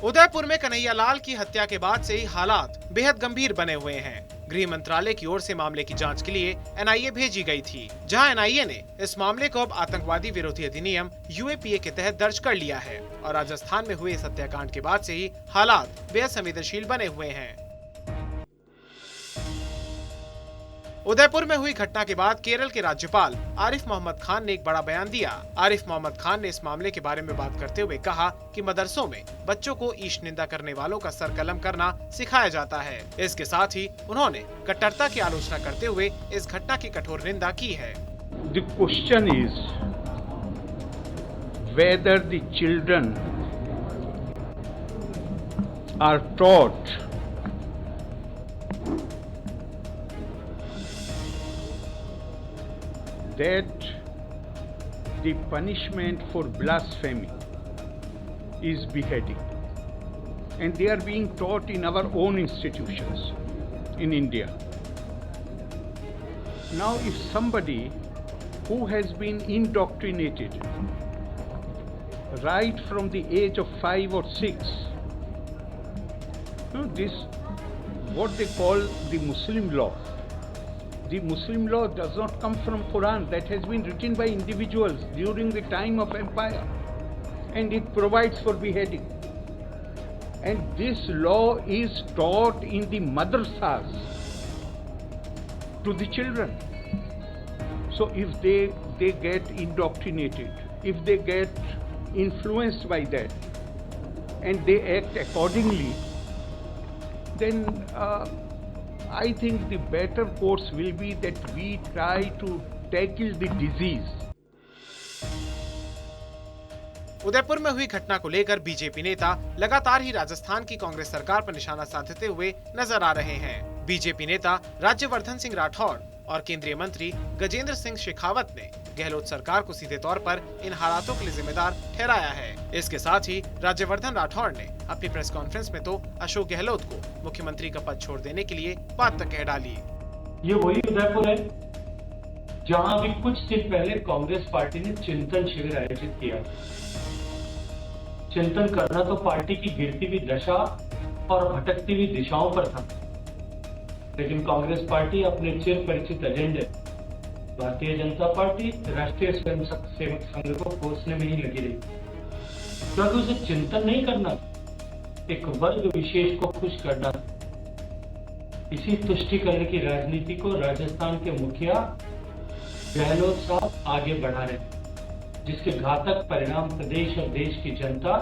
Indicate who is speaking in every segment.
Speaker 1: उदयपुर में कन्हैयालाल की हत्या के बाद से ही हालात बेहद गंभीर बने हुए हैं। गृह मंत्रालय की ओर से मामले की जांच के लिए एनआईए भेजी गई थी, जहां एनआईए ने इस मामले को अब आतंकवादी विरोधी अधिनियम यूएपीए के तहत दर्ज कर लिया है और राजस्थान में हुए इस हत्याकांड के बाद से ही हालात बेहद संवेदनशील बने हुए हैं। उदयपुर में हुई घटना के बाद केरल के राज्यपाल आरिफ मोहम्मद खान ने एक बड़ा बयान दिया। आरिफ मोहम्मद खान ने इस मामले के बारे में बात करते हुए कहा कि मदरसों में बच्चों को ईश निंदा करने वालों का सर कलम करना सिखाया जाता है। इसके साथ ही उन्होंने कट्टरता की आलोचना करते हुए इस घटना की कठोर निंदा की है।
Speaker 2: The question is whether the children are taught that the punishment for blasphemy is beheading, and they are being taught in our own institutions in India. Now, if somebody who has been indoctrinated right from the age of 5 or 6, this what they call the Muslim law. The Muslim law does not come from Quran. That has been written by individuals during the time of empire, and it provides for beheading. And this law is taught in the madrasas to the children. So if they get indoctrinated, if they get influenced by that, and they act accordingly, then I think the better course will be that we try to tackle the disease.
Speaker 1: Udaipur में हुई घटना को लेकर BJP नेता लगातार ही राजस्थान की कांग्रेस सरकार पर निशाना साधते हुए नजर आ रहे हैं। बीजेपी नेता राज्यवर्धन सिंह राठौड़ और केंद्रीय मंत्री गजेंद्र सिंह शेखावत ने गहलोत सरकार को सीधे तौर पर इन हालातों के लिए जिम्मेदार ठहराया है। इसके साथ ही राज्यवर्धन राठौड़ ने अपनी प्रेस कॉन्फ्रेंस में तो अशोक गहलोत को मुख्यमंत्री का पद छोड़ देने के लिए बात तक कह डाली।
Speaker 3: ये वही उदयपुर है जहां भी कुछ दिन पहले कांग्रेस पार्टी ने चिंतन शिविर आयोजित किया। चिंतन करना तो पार्टी की गिरती हुई दशा और भटकती हुई दिशाओं पर था, लेकिन कांग्रेस पार्टी अपने चिर परिचित एजेंडे भारतीय जनता पार्टी राष्ट्रीय स्वयंसेवक संघ को कोसने में ही लगी रही, क्योंकि उसे चिंतन नहीं करना, एक वर्ग विशेष को खुश करना। इसी तुष्टिकरण की राजनीति को राजस्थान के मुखिया गहलोत साहब आगे बढ़ा रहे हैं, जिसके घातक परिणाम प्रदेश और देश की जनता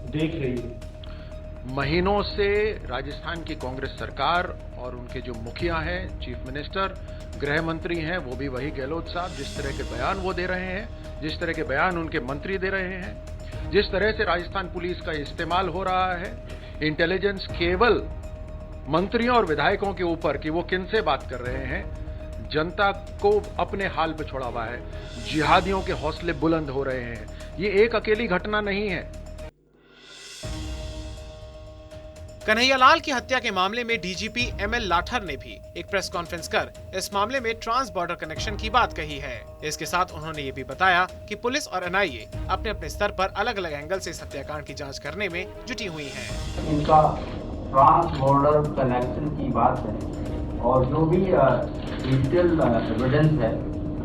Speaker 3: देख रही है।
Speaker 4: महीनों से राजस्थान की कांग्रेस सरकार और उनके जो मुखिया हैं, चीफ मिनिस्टर, गृह मंत्री हैं, वो भी वही गहलोत साहब, जिस तरह के बयान वो दे रहे हैं, जिस तरह के बयान उनके मंत्री दे रहे हैं, जिस तरह से राजस्थान पुलिस का इस्तेमाल हो रहा है, इंटेलिजेंस केवल मंत्रियों और विधायकों के ऊपर कि वो किनसे बात कर रहे हैं, जनता को अपने हाल पे छोड़ा हुआ है। जिहादियों के हौसले बुलंद हो रहे हैं। ये एक अकेली घटना नहीं है।
Speaker 1: कन्हैयालाल की हत्या के मामले में डीजीपी एमएल लाठर ने भी एक प्रेस कॉन्फ्रेंस कर इस मामले में ट्रांस बॉर्डर कनेक्शन की बात कही है। इसके साथ उन्होंने ये भी बताया कि पुलिस और एनआईए अपने अपने स्तर पर अलग अलग एंगल से इस हत्याकांड की जांच करने में जुटी हुई हैं।
Speaker 5: इनका ट्रांस बॉर्डर कनेक्शन की बात है और जो भी डिजिटल एविडेंस है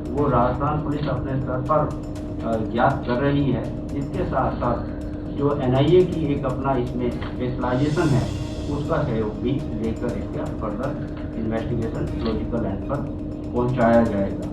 Speaker 5: वो राजस्थान पुलिस अपने स्तर पर ज्ञात कर रही है। इसके साथ साथ जो एनआईए की एक अपना इसमें स्पेशलाइजेशन है उसका सहयोग भी लेकर इसका फर्दर इन्वेस्टिगेशन लॉजिकल एंड पर पहुंचाया जाएगा।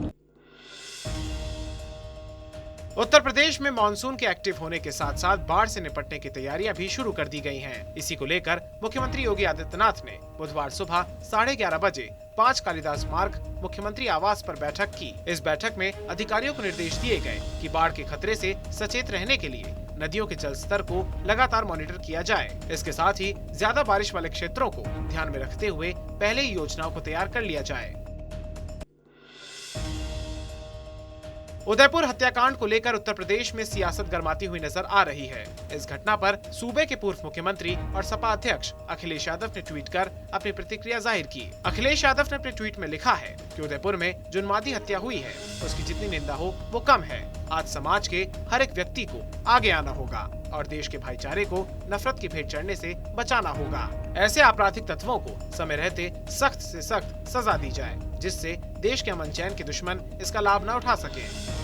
Speaker 1: उत्तर प्रदेश में मानसून के एक्टिव होने के साथ साथ बाढ़ से निपटने की तैयारियां भी शुरू कर दी गई हैं। इसी को लेकर मुख्यमंत्री योगी आदित्यनाथ ने बुधवार सुबह 11:30 बजे 5 कालिदास मार्ग मुख्यमंत्री आवास पर बैठक की। इस बैठक में अधिकारियों को निर्देश दिए गए कि बाढ़ के खतरे से सचेत रहने के लिए नदियों के जल स्तर को लगातार मॉनिटर किया जाए। इसके साथ ही ज्यादा बारिश वाले क्षेत्रों को ध्यान में रखते हुए पहले ही योजनाओं को तैयार कर लिया जाए। उदयपुर हत्याकांड को लेकर उत्तर प्रदेश में सियासत गरमाती हुई नजर आ रही है। इस घटना पर सूबे के पूर्व मुख्यमंत्री और सपा अध्यक्ष अखिलेश यादव ने ट्वीट कर अपनी प्रतिक्रिया जाहिर की। अखिलेश यादव ने अपने ट्वीट में लिखा है कि उदयपुर में जो उन्मादी हत्या हुई है उसकी जितनी निंदा हो वो कम है। आज समाज के हर एक व्यक्ति को आगे आना होगा और देश के भाईचारे को नफरत की भेंट चढ़ने से बचाना होगा। ऐसे आपराधिक तत्वों को समय रहते सख्त से सख्त सजा दी जाए, जिससे देश के अमन चैन के दुश्मन इसका लाभ न उठा सके।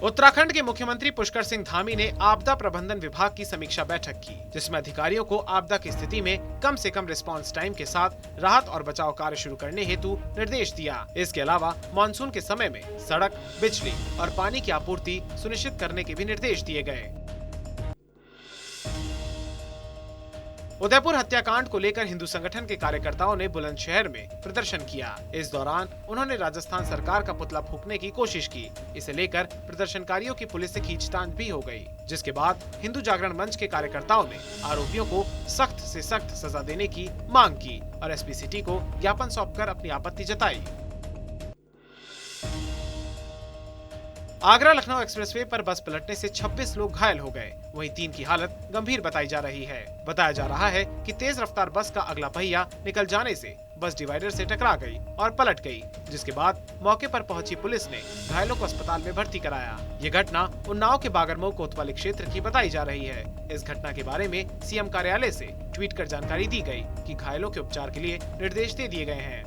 Speaker 1: उत्तराखंड के मुख्यमंत्री पुष्कर सिंह धामी ने आपदा प्रबंधन विभाग की समीक्षा बैठक की, जिसमें अधिकारियों को आपदा की स्थिति में कम से कम रिस्पांस टाइम के साथ राहत और बचाव कार्य शुरू करने हेतु निर्देश दिया। इसके अलावा मानसून के समय में सड़क, बिजली और पानी की आपूर्ति सुनिश्चित करने के भी निर्देश दिए गए। उदयपुर हत्याकांड को लेकर हिंदू संगठन के कार्यकर्ताओं ने बुलंदशहर में प्रदर्शन किया। इस दौरान उन्होंने राजस्थान सरकार का पुतला फूंकने की कोशिश की। इसे लेकर प्रदर्शनकारियों की पुलिस से खींचतान भी हो गई, जिसके बाद हिंदू जागरण मंच के कार्यकर्ताओं ने आरोपियों को सख्त से सख्त सजा देने की मांग की और एसपी सिटी को ज्ञापन सौंपकर अपनी आपत्ति जताई। आगरा लखनऊ एक्सप्रेसवे पर बस पलटने से 26 लोग घायल हो गए, वहीं 3 की हालत गंभीर बताई जा रही है। बताया जा रहा है कि तेज रफ्तार बस का अगला पहिया निकल जाने से बस डिवाइडर से टकरा गई और पलट गई, जिसके बाद मौके पर पहुंची पुलिस ने घायलों को अस्पताल में भर्ती कराया। ये घटना उन्नाव के बागरमऊ कोतवाली क्षेत्र की बताई जा रही है। इस घटना के बारे में सीएम कार्यालय से ट्वीट कर जानकारी दी गई कि घायलों के उपचार के लिए निर्देश दे दिए गए हैं।